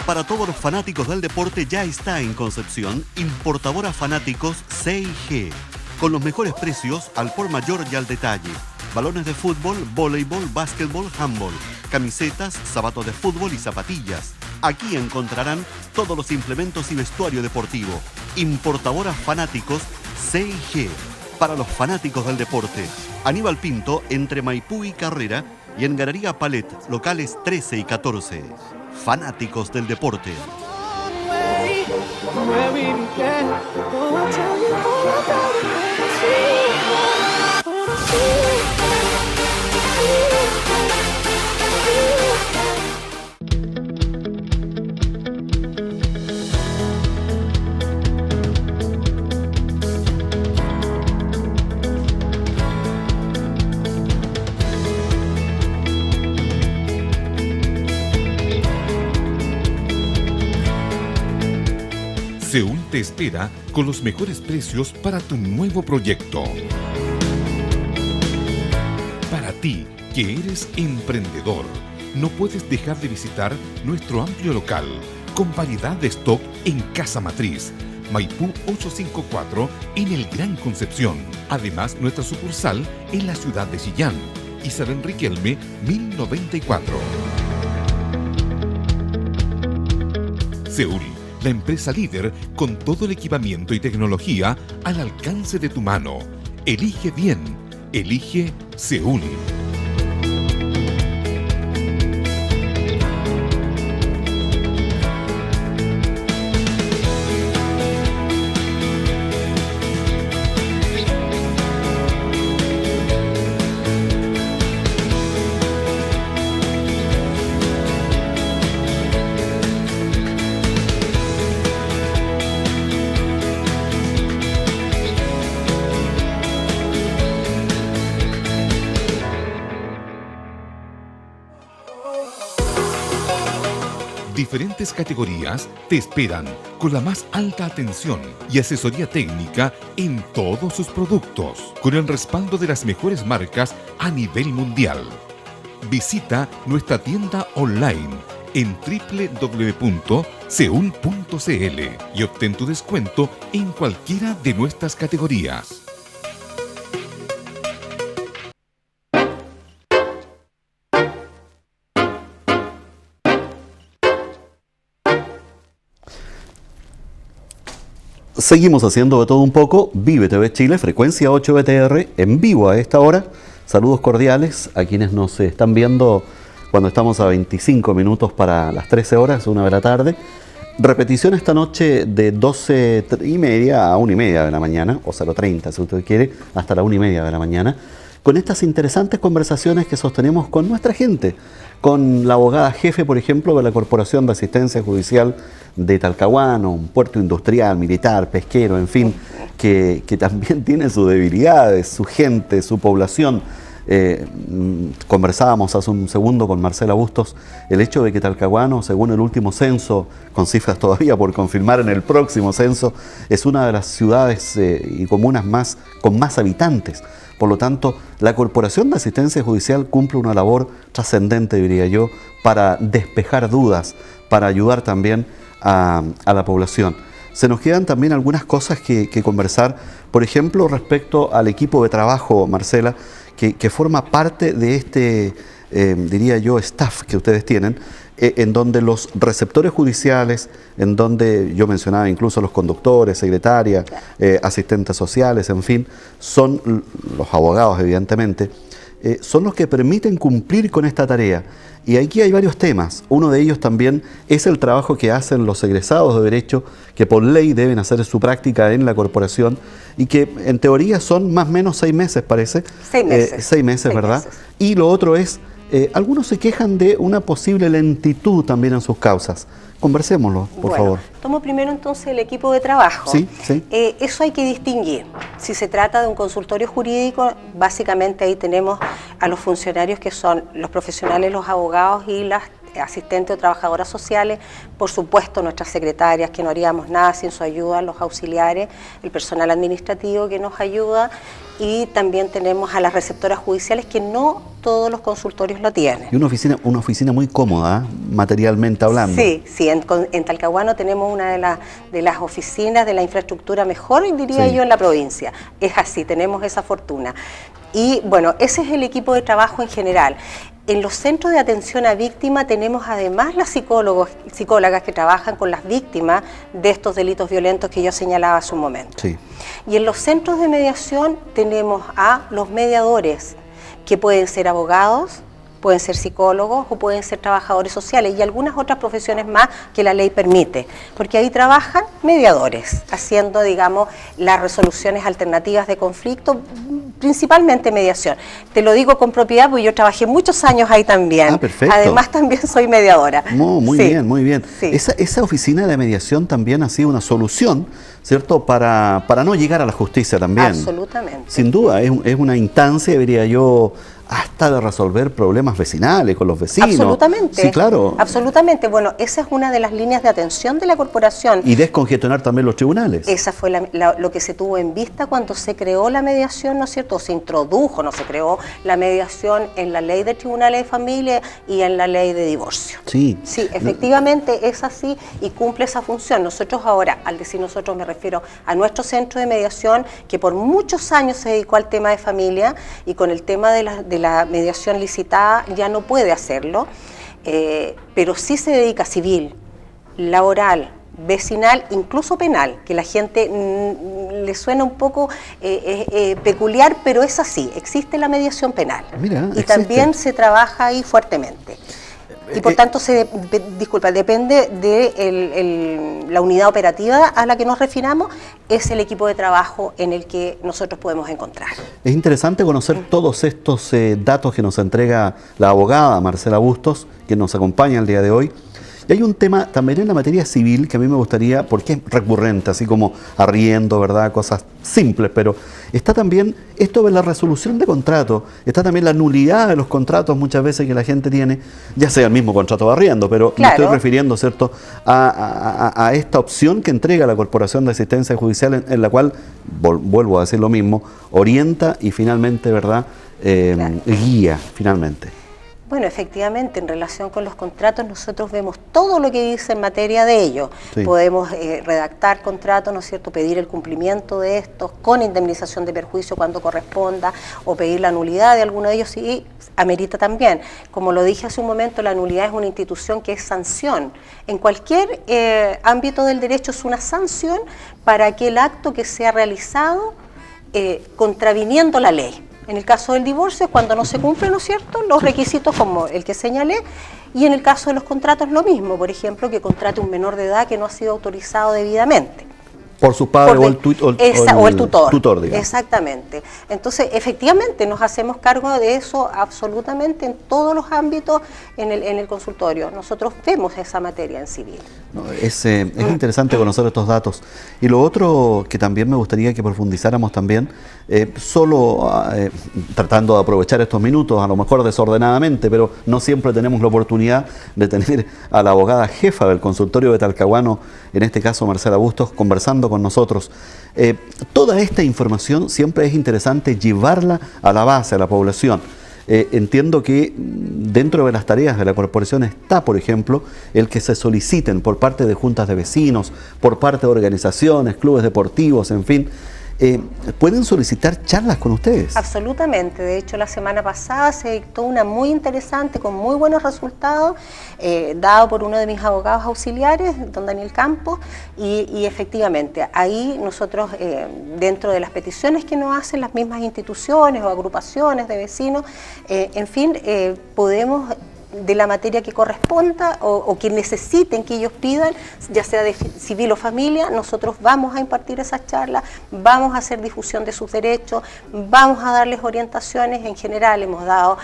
Para todos los fanáticos del deporte ya está en Concepción Importadora Fanáticos C&G, con los mejores precios al por mayor y al detalle. Balones de fútbol, voleibol, básquetbol, handball, camisetas, zapatos de fútbol y zapatillas. Aquí encontrarán todos los implementos y vestuario deportivo. Importadora Fanáticos C&G, para los fanáticos del deporte. Aníbal Pinto, entre Maipú y Carrera, y en Galería Palet, locales 13 y 14. Fanáticos del deporte. Seúl te espera con los mejores precios para tu nuevo proyecto. Para ti, que eres emprendedor, no puedes dejar de visitar nuestro amplio local, con variedad de stock en Casa Matriz, Maipú 854, en el Gran Concepción. Además, nuestra sucursal en la ciudad de Chillán, Isabel Riquelme, 1094. Seúl, la empresa líder con todo el equipamiento y tecnología al alcance de tu mano. Elige bien. Elige Seúl. Diferentes categorías te esperan con la más alta atención y asesoría técnica en todos sus productos, con el respaldo de las mejores marcas a nivel mundial. Visita nuestra tienda online en www.seun.cl y obtén tu descuento en cualquiera de nuestras categorías. Seguimos haciendo de todo un poco. Vive TV Chile, frecuencia 8 BTR, en vivo a esta hora. Saludos cordiales a quienes nos están viendo cuando estamos a 25 minutos para las 13 horas, 1 de la tarde. Repetición esta noche de 12:30 a 1:30 de la mañana, o 0:30 si usted quiere, hasta la 1:30 de la mañana, con estas interesantes conversaciones que sostenemos con nuestra gente, con la abogada jefe, por ejemplo, de la Corporación de Asistencia Judicial de Talcahuano, un puerto industrial, militar, pesquero, en fin, que también tiene sus debilidades, su gente, su población. Conversábamos hace un segundo con Marcela Bustos el hecho de que Talcahuano, según el último censo, con cifras todavía por confirmar en el próximo censo, es una de las ciudades y comunas con más habitantes. Por lo tanto, la Corporación de Asistencia Judicial cumple una labor trascendente, diría yo, para despejar dudas, para ayudar también a la población. Se nos quedan también algunas cosas que conversar, por ejemplo, respecto al equipo de trabajo, Marcela, que forma parte de este, diría yo, staff que ustedes tienen, en donde los receptores judiciales, en donde yo mencionaba incluso los conductores, secretarias, asistentes sociales, en fin, son los abogados, evidentemente, son los que permiten cumplir con esta tarea. Y aquí hay varios temas. Uno de ellos también es el trabajo que hacen los egresados de Derecho, que por ley deben hacer su práctica en la corporación y que en teoría son más o menos 6 meses, parece. 6 meses. 6 meses, ¿verdad? Y lo otro es, algunos se quejan de una posible lentitud también en sus causas. Conversémoslo, por favor. Tomo primero entonces el equipo de trabajo. Sí, sí. Eso hay que distinguir. Si se trata de un consultorio jurídico, básicamente ahí tenemos a los funcionarios que son los profesionales, los abogados y las asistentes o trabajadoras sociales, por supuesto nuestras secretarias, que no haríamos nada sin su ayuda, los auxiliares, el personal administrativo que nos ayuda, y también tenemos a las receptoras judiciales, que no todos los consultorios lo tienen. Y una oficina muy cómoda, materialmente hablando. Sí, en Talcahuano tenemos una de las oficinas de la infraestructura mejor, diría yo, en la provincia. Es así, tenemos esa fortuna. Y bueno, ese es el equipo de trabajo en general. En los centros de atención a víctimas tenemos además las psicólogas que trabajan con las víctimas de estos delitos violentos que yo señalaba hace un momento. Sí. Y en los centros de mediación tenemos a los mediadores, que pueden ser abogados, pueden ser psicólogos o pueden ser trabajadores sociales y algunas otras profesiones más que la ley permite, porque ahí trabajan mediadores, haciendo, digamos, las resoluciones alternativas de conflicto, principalmente mediación. Te lo digo con propiedad porque yo trabajé muchos años ahí también. Ah, perfecto. Además también soy mediadora. Muy bien, muy bien. Sí. Esa oficina de mediación también ha sido una solución, ¿cierto?, para no llegar a la justicia también. Absolutamente. Sin duda, es una instancia, diría yo, hasta de resolver problemas vecinales con los vecinos. Absolutamente. Sí, claro. Absolutamente. Bueno, esa es una de las líneas de atención de la corporación. Y descongestionar también los tribunales. Esa fue lo que se tuvo en vista cuando se creó la mediación, ¿no es cierto? Se introdujo, no se creó la mediación en la ley de tribunales de familia y en la ley de divorcio. Sí. Sí, efectivamente es así y cumple esa función. Nosotros ahora, al decir nosotros me refiero a nuestro centro de mediación, que por muchos años se dedicó al tema de familia y con el tema de la mediación licitada ya no puede hacerlo, pero sí se dedica a civil, laboral, vecinal, incluso penal, que la gente le suena un poco peculiar, pero es así, existe la mediación penal. Mira, y existe. también se trabaja ahí fuertemente. Y por tanto, depende de la unidad operativa a la que nos refinamos, es el equipo de trabajo en el que nosotros podemos encontrar. Es interesante conocer todos estos datos que nos entrega la abogada Marcela Bustos, que nos acompaña el día de hoy. Y hay un tema también en la materia civil que a mí me gustaría, porque es recurrente, así como arriendo, ¿verdad? Cosas simples, pero está también esto de la resolución de contratos, está también la nulidad de los contratos muchas veces que la gente tiene, ya sea el mismo contrato de arriendo, pero claro, me estoy refiriendo, ¿cierto?, a esta opción que entrega la Corporación de Asistencia Judicial, en la cual, vuelvo a decir lo mismo, orienta y finalmente, ¿verdad?, claro, guía finalmente. Bueno, efectivamente, en relación con los contratos nosotros vemos todo lo que dice en materia de ello. Sí. Podemos redactar contratos, ¿no es cierto?, pedir el cumplimiento de estos con indemnización de perjuicio cuando corresponda, o pedir la nulidad de alguno de ellos y amerita también. Como lo dije hace un momento, la nulidad es una institución que es sanción. En cualquier ámbito del derecho es una sanción para aquel acto que sea realizado contraviniendo la ley. En el caso del divorcio es cuando no se cumplen, ¿no es cierto?, los requisitos como el que señalé, y en el caso de los contratos lo mismo, por ejemplo, que contrate un menor de edad que no ha sido autorizado debidamente. Por su padre o el tutor, digamos. Exactamente. Entonces, efectivamente, nos hacemos cargo de eso absolutamente en todos los ámbitos en el consultorio. Nosotros vemos esa materia en civil. No, es interesante conocer estos datos. Y lo otro que también me gustaría que profundizáramos también, tratando de aprovechar estos minutos, a lo mejor desordenadamente, pero no siempre tenemos la oportunidad de tener a la abogada jefa del consultorio de Talcahuano, en este caso Marcela Bustos, conversando con nosotros. Toda esta información siempre es interesante llevarla a la base, a la población. Entiendo que dentro de las tareas de la corporación está, por ejemplo, el que se soliciten por parte de juntas de vecinos, por parte de organizaciones, clubes deportivos, en fin, pueden solicitar charlas con ustedes. Absolutamente. De hecho, la semana pasada se dictó una muy interesante, con muy buenos resultados, dado por uno de mis abogados auxiliares, don Daniel Campos, y efectivamente, ahí nosotros, dentro de las peticiones que nos hacen las mismas instituciones o agrupaciones de vecinos, en fin, podemos, de la materia que corresponda o que necesiten, que ellos pidan, ya sea de civil o familia, nosotros vamos a impartir esas charlas, vamos a hacer difusión de sus derechos, vamos a darles orientaciones. En general hemos dado,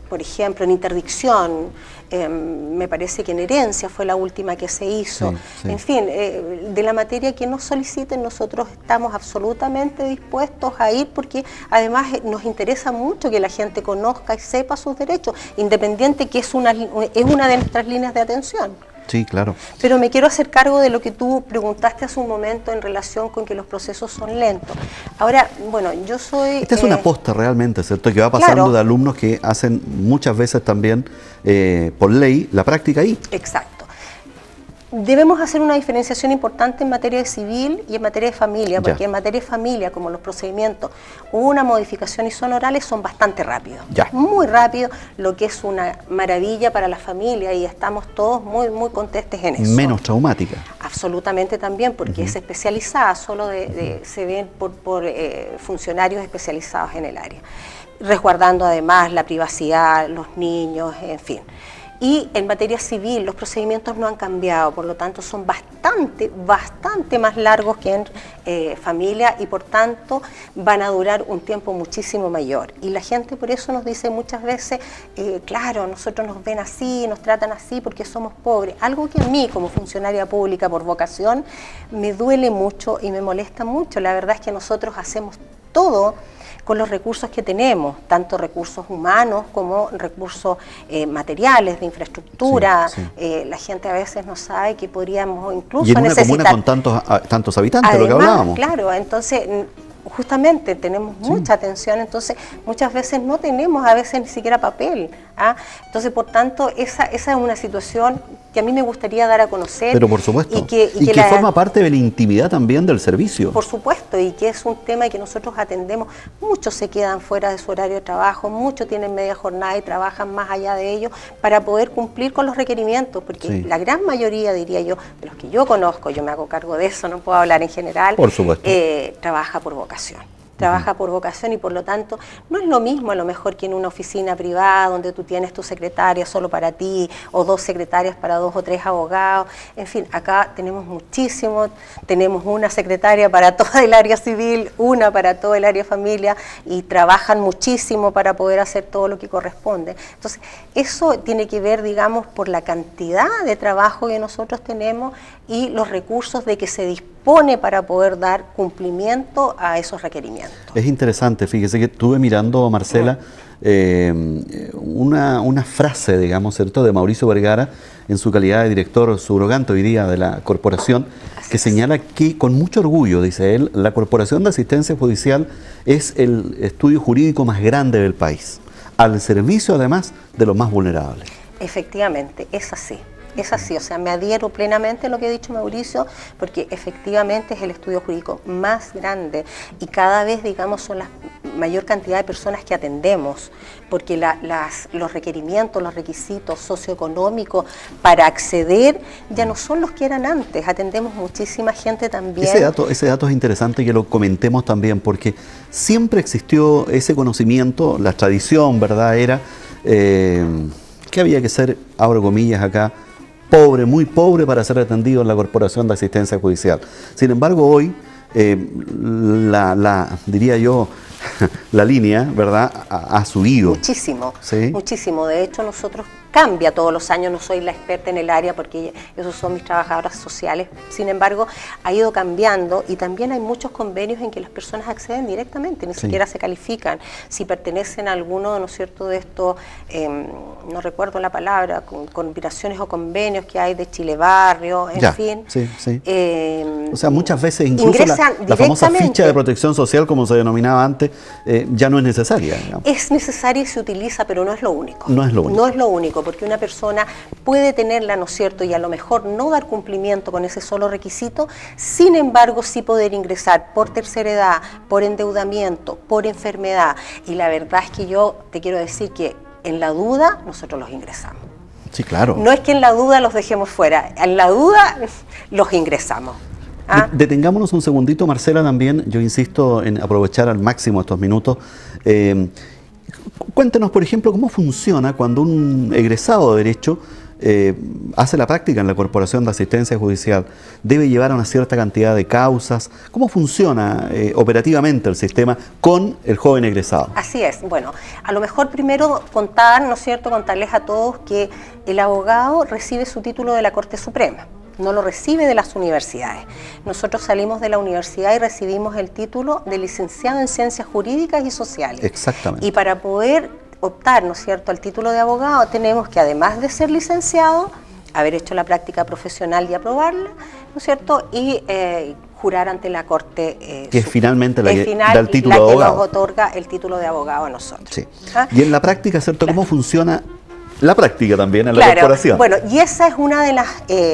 por ejemplo, en interdicción, me parece que en herencia fue la última que se hizo. Sí, sí. En fin, de la materia que nos soliciten, nosotros estamos absolutamente dispuestos a ir, porque además nos interesa mucho que la gente conozca y sepa sus derechos, independiente que es una de nuestras líneas de atención. Sí, claro. Pero me quiero hacer cargo de lo que tú preguntaste hace un momento en relación con que los procesos son lentos. Ahora, bueno, yo soy... Esta es una posta realmente, ¿cierto? Que va pasando, claro, de alumnos que hacen muchas veces también, por ley, la práctica ahí. Exacto. Debemos hacer una diferenciación importante en materia de civil y en materia de familia, porque en materia de familia, como los procedimientos, hubo una modificación y son orales, son bastante rápidos, muy rápido, lo que es una maravilla para la familia, y estamos todos muy, muy contentos en eso. Menos traumática. Absolutamente también, porque es especializada, solo se ven por funcionarios especializados en el área, resguardando además la privacidad, los niños, en fin. Y en materia civil los procedimientos no han cambiado, por lo tanto son bastante más largos que en familia, y por tanto van a durar un tiempo muchísimo mayor. Y la gente por eso nos dice muchas veces, claro, nosotros nos ven así, nos tratan así porque somos pobres. Algo que a mí como funcionaria pública por vocación me duele mucho y me molesta mucho. La verdad es que nosotros hacemos todo con los recursos que tenemos, tanto recursos humanos como recursos materiales, de infraestructura. Sí, sí. La gente a veces no sabe que podríamos incluso necesitar... Y en una necesitar... comuna con tantos habitantes, además, lo que hablábamos. Claro, entonces justamente tenemos mucha atención, entonces muchas veces no tenemos a veces ni siquiera papel. ¿ah? Entonces, por tanto, esa es una situación que a mí me gustaría dar a conocer. Pero por supuesto, y que forma parte de la intimidad también del servicio. Por supuesto, y que es un tema que nosotros atendemos. Muchos se quedan fuera de su horario de trabajo, muchos tienen media jornada y trabajan más allá de ello para poder cumplir con los requerimientos, porque la gran mayoría, diría yo, de los que yo conozco, yo me hago cargo de eso, no puedo hablar en general, por supuesto, trabaja por vocación. Trabaja por vocación y por lo tanto no es lo mismo a lo mejor que en una oficina privada donde tú tienes tu secretaria solo para ti o 2 secretarias para 2 o 3 abogados. En fin, acá tenemos muchísimo, tenemos una secretaria para toda el área civil, una para todo el área familia y trabajan muchísimo para poder hacer todo lo que corresponde. Entonces, eso tiene que ver, digamos, por la cantidad de trabajo que nosotros tenemos y los recursos de que se dispone para poder dar cumplimiento a esos requerimientos. Es interesante, fíjese que estuve mirando, Marcela, una frase, digamos, ¿cierto?, de Mauricio Vergara en su calidad de director subrogante hoy día de la corporación, que señala que con mucho orgullo, dice él, la Corporación de Asistencia Judicial es el estudio jurídico más grande del país, al servicio además de los más vulnerables. Efectivamente, es así. Es así, o sea, me adhiero plenamente a lo que ha dicho Mauricio, porque efectivamente es el estudio jurídico más grande y cada vez, digamos, son la mayor cantidad de personas que atendemos, porque los requerimientos, los requisitos socioeconómicos para acceder ya no son los que eran antes, atendemos muchísima gente también. Ese dato es interesante que lo comentemos también, porque siempre existió ese conocimiento, la tradición, ¿verdad?, era que había que ser, abro comillas acá, pobre, muy pobre para ser atendido en la Corporación de Asistencia Judicial. Sin embargo, hoy, diría yo, la línea, ¿verdad?, ha subido. Muchísimo, ¿sí? Muchísimo. De hecho, nosotros cambia todos los años, no soy la experta en el área porque esos son mis trabajadoras sociales, sin embargo, ha ido cambiando y también hay muchos convenios en que las personas acceden directamente, ni siquiera se califican, si pertenecen a alguno, ¿no es cierto?, de estos, no recuerdo la palabra, combinaciones o convenios que hay de Chile Barrio, en fin. O sea, muchas veces incluso la famosa ficha de protección social, como se denominaba antes, ya no es necesaria. Digamos. Es necesaria y se utiliza, pero no es lo único. No es lo único. No es lo único, porque una persona puede tenerla, ¿no es cierto?, y a lo mejor no dar cumplimiento con ese solo requisito, sin embargo sí poder ingresar por tercera edad, por endeudamiento, por enfermedad, y la verdad es que yo te quiero decir que en la duda nosotros los ingresamos. Sí, claro. No es que en la duda los dejemos fuera, en la duda los ingresamos. Detengámonos un segundito, Marcela, también, yo insisto en aprovechar al máximo estos minutos. Cuéntenos, por ejemplo, cómo funciona cuando un egresado de Derecho hace la práctica en la Corporación de Asistencia Judicial. Debe llevar una cierta cantidad de causas. ¿Cómo funciona operativamente el sistema con el joven egresado? Así es. Bueno, a lo mejor primero contar, ¿no es cierto?, contarles a todos que el abogado recibe su título de la Corte Suprema. No lo recibe de las universidades. Nosotros salimos de la universidad y recibimos el título de licenciado en Ciencias Jurídicas y Sociales. Exactamente. Y para poder optar, ¿no es cierto?, al título de abogado, tenemos que, además de ser licenciado, haber hecho la práctica profesional y aprobarla, ¿no es cierto?, y jurar ante la Corte. Que es finalmente la que da el título de abogado. La que nos otorga el título de abogado a nosotros. Sí. Y en la práctica, ¿cierto?, ¿cómo funciona la práctica también en la corporación? Bueno, y esa es una de las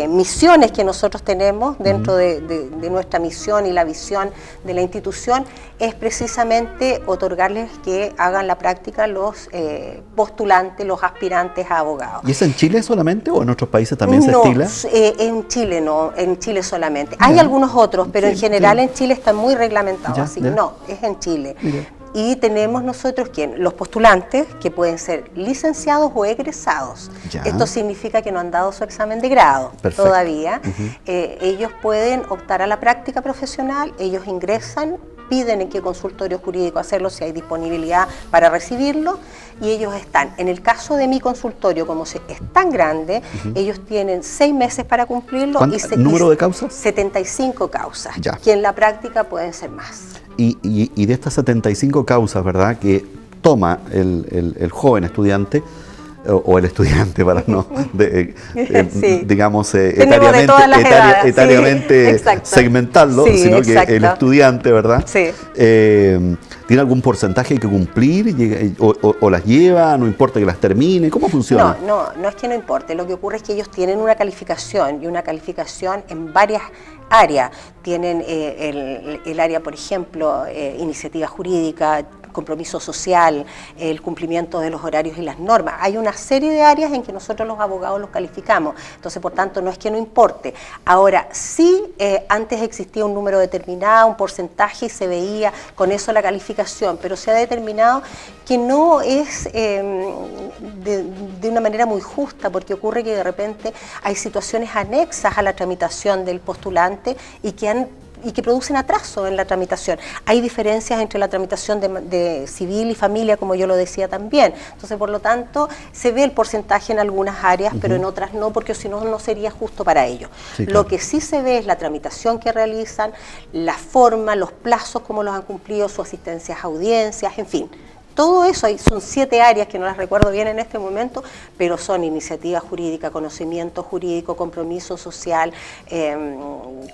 misiones que nosotros tenemos dentro de nuestra misión y la visión de la institución, es precisamente otorgarles que hagan la práctica los postulantes, los aspirantes a abogados. ¿Y es en Chile solamente o en otros países también se estila? En Chile no, en Chile solamente. Hay algunos otros, pero en general en Chile está muy reglamentado, así. No, es en Chile. Y tenemos nosotros los postulantes, que pueden ser licenciados o egresados. Esto significa que no han dado su examen de grado todavía. Ellos pueden optar a la práctica profesional, ellos ingresan, piden en qué consultorio jurídico hacerlo, si hay disponibilidad para recibirlo, y ellos están. En el caso de mi consultorio, como es tan grande, ellos tienen 6 meses para cumplirlo. ¿Número de causas? 75 causas, que en la práctica pueden ser más. Y de estas 75 causas, ¿verdad?, que toma el joven estudiante, o el estudiante, para no, Sí. digamos, Tenemos de todas las edades, etariamente sí, segmentarlo, sí, sino exacto. que el estudiante, ¿verdad? Sí. ¿Tiene algún porcentaje que cumplir o las lleva, no importa que las termine? ¿Cómo funciona? No es que no importe, lo que ocurre es que ellos tienen una calificación y una calificación en varias áreas. Tienen el área, por ejemplo, iniciativa jurídica, compromiso social, el cumplimiento de los horarios y las normas. Hay una serie de áreas en que nosotros los abogados los calificamos, entonces por tanto no es que no importe. Ahora, sí, antes existía un número determinado, un porcentaje y se veía con eso la calificación, pero se ha determinado que no es de una manera muy justa, porque ocurre que de repente hay situaciones anexas a la tramitación del postulante y que producen atraso en la tramitación. Hay diferencias entre la tramitación de civil y familia, como yo lo decía también. Entonces, por lo tanto, se ve el porcentaje en algunas áreas, pero en otras no, porque si no, no sería justo para ellos. Sí, claro. Lo que sí se ve es la tramitación que realizan, la forma, los plazos, cómo los han cumplido, sus asistencias a audiencias, en fin. Todo eso, son 7 áreas que no las recuerdo bien en este momento, pero son iniciativa jurídica, conocimiento jurídico, compromiso social,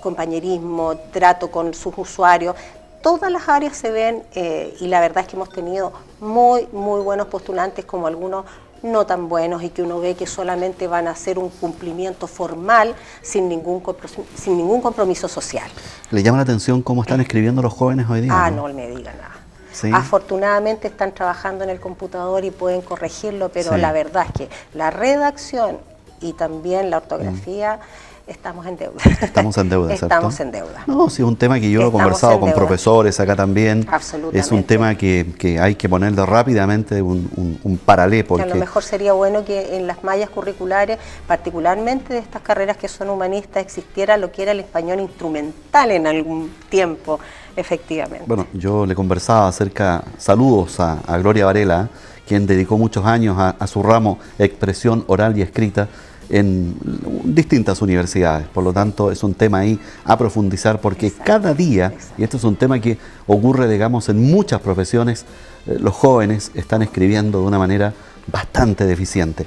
compañerismo, trato con sus usuarios. Todas las áreas se ven y la verdad es que hemos tenido muy buenos postulantes, como algunos no tan buenos y que uno ve que solamente van a hacer un cumplimiento formal sin ningún compromiso social. ¿Le llama la atención cómo están escribiendo los jóvenes hoy día? No me diga nada. ¿Sí? Afortunadamente están trabajando en el computador y pueden corregirlo, pero sí, la verdad es que la redacción y también la ortografía estamos en deuda. Estamos en deuda, ¿cierto? Estamos en deuda. No, sí, es un tema que yo lo he conversado con profesores acá también. Absolutamente. Es un tema que hay que ponerle rápidamente un paralé. Porque a lo mejor sería bueno que en las mallas curriculares, particularmente de estas carreras que son humanistas, existiera lo que era el español instrumental en algún tiempo, efectivamente. Bueno, yo le conversaba acerca, saludos a Gloria Varela, quien dedicó muchos años a su ramo expresión oral y escrita en distintas universidades. Por lo tanto, es un tema ahí a profundizar, porque exacto, cada día, exacto, y esto es un tema que ocurre, digamos, en muchas profesiones, los jóvenes están escribiendo de una manera bastante deficiente.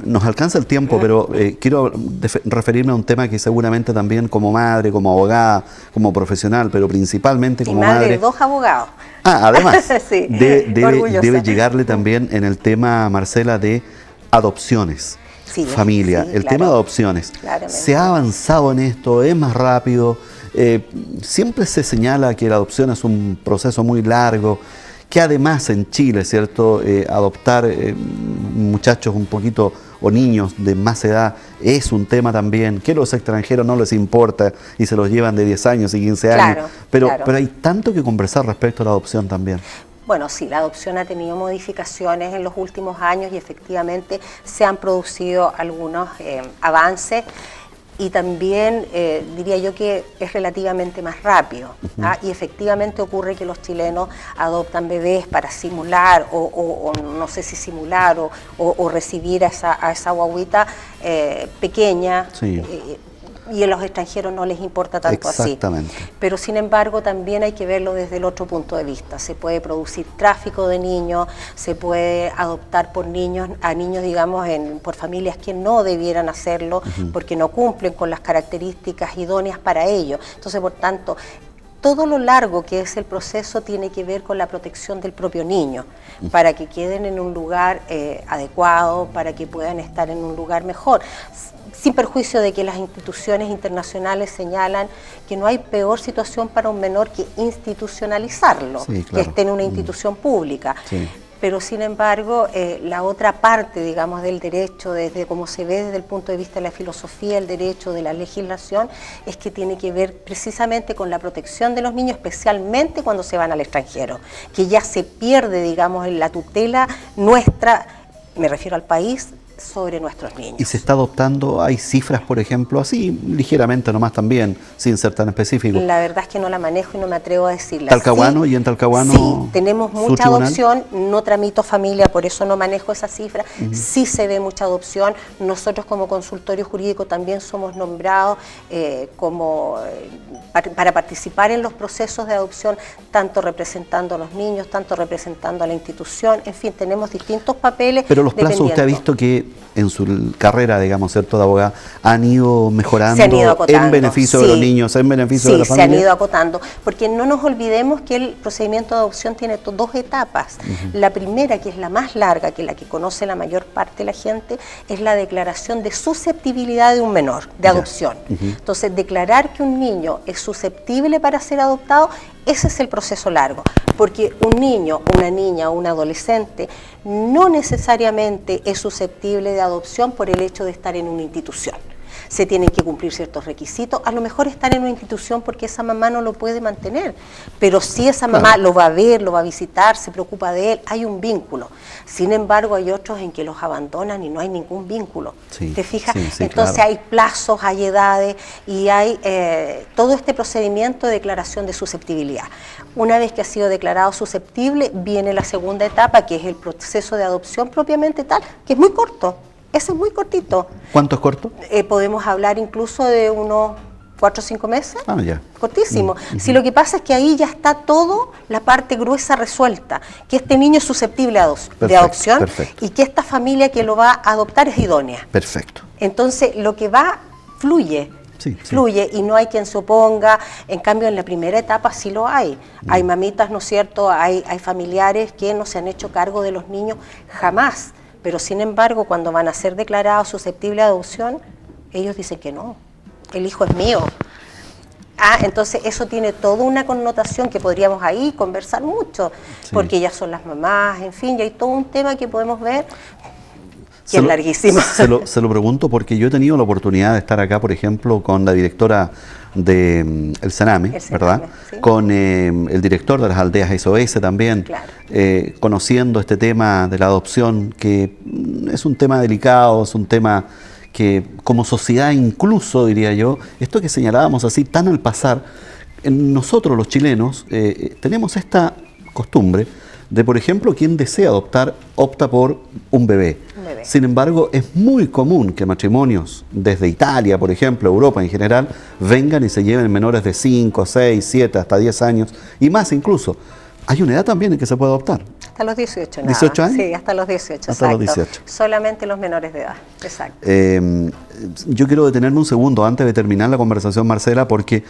Nos alcanza el tiempo, pero quiero referirme a un tema que seguramente también como madre, como abogada, como profesional, pero principalmente como madre de 2 abogados. Además, sí, debe llegarle también en el tema, Marcela, de adopciones. Sí, familia, sí, el tema de adopciones. Claramente. ¿Se ha avanzado en esto? ¿Es más rápido? Siempre se señala que la adopción es un proceso muy largo, que además en Chile, ¿cierto? Adoptar muchachos un poquito o niños de más edad es un tema también, que a los extranjeros no les importa y se los llevan de 10 años y 15 años. Pero hay tanto que conversar respecto a la adopción también. Bueno, sí, la adopción ha tenido modificaciones en los últimos años y efectivamente se han producido algunos avances y también diría yo que es relativamente más rápido. Y efectivamente ocurre que los chilenos adoptan bebés para simular o no sé si simular o recibir a esa guaguita pequeña. Sí. Y a los extranjeros no les importa tanto así. Pero sin embargo también hay que verlo desde el otro punto de vista. Se puede producir tráfico de niños, se puede adoptar por niños, a niños digamos por familias que no debieran hacerlo porque no cumplen con las características idóneas para ello. Entonces, por tanto, todo lo largo que es el proceso tiene que ver con la protección del propio niño, para que queden en un lugar adecuado, para que puedan estar en un lugar mejor. Sin perjuicio de que las instituciones internacionales señalan que no hay peor situación para un menor que institucionalizarlo, sí, claro, que esté en una institución pública. Sí. Pero sin embargo, la otra parte, digamos, del derecho, desde como se ve desde el punto de vista de la filosofía, el derecho de la legislación, es que tiene que ver precisamente con la protección de los niños, especialmente cuando se van al extranjero, que ya se pierde, digamos, en la tutela nuestra, me refiero al país, sobre nuestros niños. ¿Y se está adoptando? ¿Hay cifras, por ejemplo, así ligeramente nomás también, sin ser tan específico? La verdad es que no la manejo y no me atrevo a decirla. ¿Talcahuano? Sí, ¿Y en Talcahuano? Sí, tenemos mucha tribunal? adopción, no tramito familia, por eso no manejo esa cifra. Sí se ve mucha adopción. Nosotros como consultorio jurídico también somos nombrados para participar en los procesos de adopción, tanto representando a los niños, tanto representando a la institución, en fin, tenemos distintos papeles. Pero los plazos, usted ha visto que en su carrera, digamos, ¿cierto?, de abogada, han ido mejorando, se han ido acotando, en beneficio de los niños, en beneficio de la familia. Sí, se han ido acotando, porque no nos olvidemos que el procedimiento de adopción tiene dos etapas. La primera, que es la más larga, que es la que conoce la mayor parte de la gente, es la declaración de susceptibilidad de un menor, de adopción. Entonces, declarar que un niño es susceptible para ser adoptado, ese es el proceso largo, porque un niño, una niña o un adolescente no necesariamente es susceptible de adopción por el hecho de estar en una institución. Se tienen que cumplir ciertos requisitos, a lo mejor estar en una institución porque esa mamá no lo puede mantener, pero si esa mamá lo va a ver, lo va a visitar, se preocupa de él, hay un vínculo. Sin embargo, hay otros en que los abandonan y no hay ningún vínculo. Sí, ¿te fijas? sí, entonces claro. hay plazos, hay edades y hay todo este procedimiento de declaración de susceptibilidad. Una vez que ha sido declarado susceptible, viene la segunda etapa, que es el proceso de adopción propiamente tal, que es muy corto. Ese es muy cortito. ¿Cuánto es corto? Podemos hablar incluso de unos 4 o 5 meses. Ah, ya. Cortísimo. Si lo que pasa es que ahí ya está todo, la parte gruesa resuelta, que este niño es susceptible de adopción y que esta familia que lo va a adoptar es idónea. Perfecto. Entonces, lo que va fluye. Fluye y no hay quien se oponga. En cambio, en la primera etapa sí lo hay. Hay mamitas, ¿no es cierto? Hay familiares que no se han hecho cargo de los niños jamás. Pero sin embargo, cuando van a ser declarados susceptibles de adopción, ellos dicen que no, el hijo es mío. Entonces eso tiene toda una connotación que podríamos ahí conversar mucho, porque ellas son las mamás, en fin, y hay todo un tema que podemos ver que es larguísimo. Se lo pregunto porque yo he tenido la oportunidad de estar acá, por ejemplo, con la directora del Sename, ¿verdad? Sí. Con el director de las aldeas SOS también, conociendo este tema de la adopción, que es un tema delicado, es un tema que como sociedad incluso, diría yo, esto que señalábamos así tan al pasar, nosotros los chilenos tenemos esta costumbre de, por ejemplo, quien desea adoptar opta por un bebé. Sin embargo, es muy común que matrimonios desde Italia, por ejemplo, Europa en general, vengan y se lleven menores de 5, 6, 7, hasta 10 años y más incluso. Hay una edad también en que se puede adoptar. Hasta los 18, nada. ¿18 años? Sí, hasta los 18, hasta los 18. Solamente los menores de edad, exacto. Yo quiero detenerme un segundo antes de terminar la conversación, Marcela, porque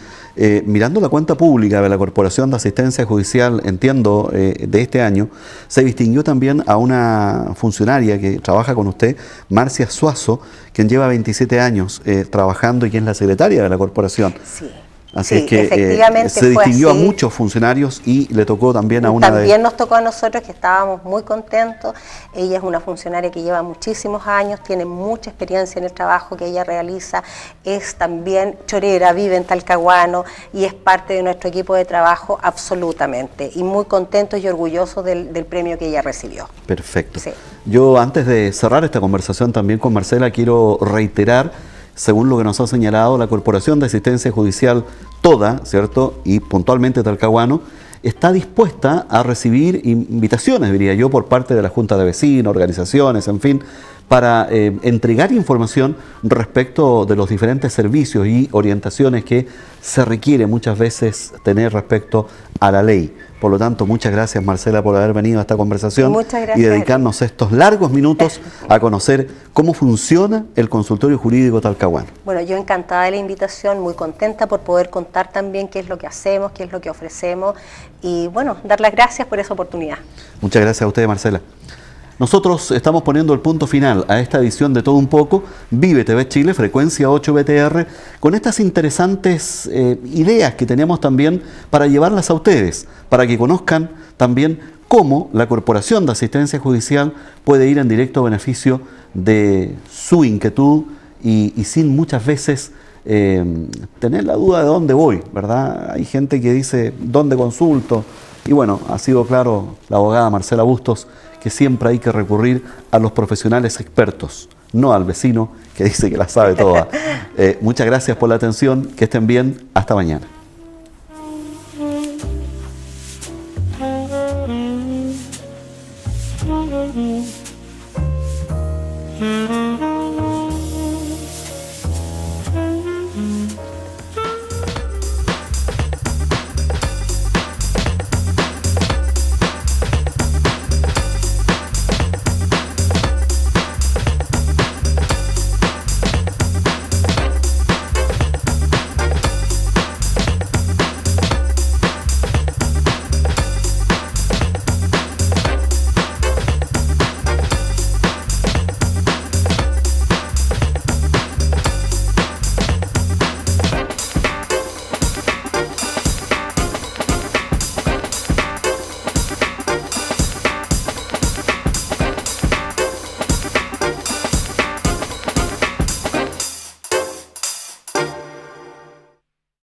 mirando la cuenta pública de la Corporación de Asistencia Judicial, entiendo, de este año, se distinguió también a una funcionaria que trabaja con usted, Marcia Suazo, quien lleva 27 años trabajando y quien es la secretaria de la corporación. Sí. Así es que se distinguió a muchos funcionarios y le tocó también a una También nos tocó a nosotros, que estábamos muy contentos. Ella es una funcionaria que lleva muchísimos años, tiene mucha experiencia en el trabajo que ella realiza, es también chorera, vive en Talcahuano y es parte de nuestro equipo de trabajo absolutamente. Y muy contentos y orgullosos del premio que ella recibió. Perfecto. Sí. Yo antes de cerrar esta conversación también con Marcela quiero reiterar, según lo que nos ha señalado la Corporación de Asistencia Judicial toda, ¿cierto? Y puntualmente Talcahuano, está dispuesta a recibir invitaciones, diría yo, por parte de la Junta de Vecinos, organizaciones, en fin, para entregar información respecto de los diferentes servicios y orientaciones que se requiere muchas veces tener respecto a la ley. Por lo tanto, muchas gracias, Marcela, por haber venido a esta conversación y dedicarnos estos largos minutos a conocer cómo funciona el consultorio jurídico talcahuano. Bueno, yo encantada de la invitación, muy contenta por poder contar también qué es lo que hacemos, qué es lo que ofrecemos y, bueno, dar las gracias por esa oportunidad. Muchas gracias a usted, Marcela. Nosotros estamos poniendo el punto final a esta edición de Todo Un Poco, Vive TV Chile, frecuencia 8 BTR, con estas interesantes ideas que tenemos también para llevarlas a ustedes, para que conozcan también cómo la Corporación de Asistencia Judicial puede ir en directo beneficio de su inquietud y sin muchas veces tener la duda de dónde voy, ¿verdad? Hay gente que dice, ¿dónde consulto? Y bueno, ha sido claro la abogada Marcela Bustos que siempre hay que recurrir a los profesionales expertos, no al vecino que dice que la sabe toda. Muchas gracias por la atención, que estén bien, hasta mañana.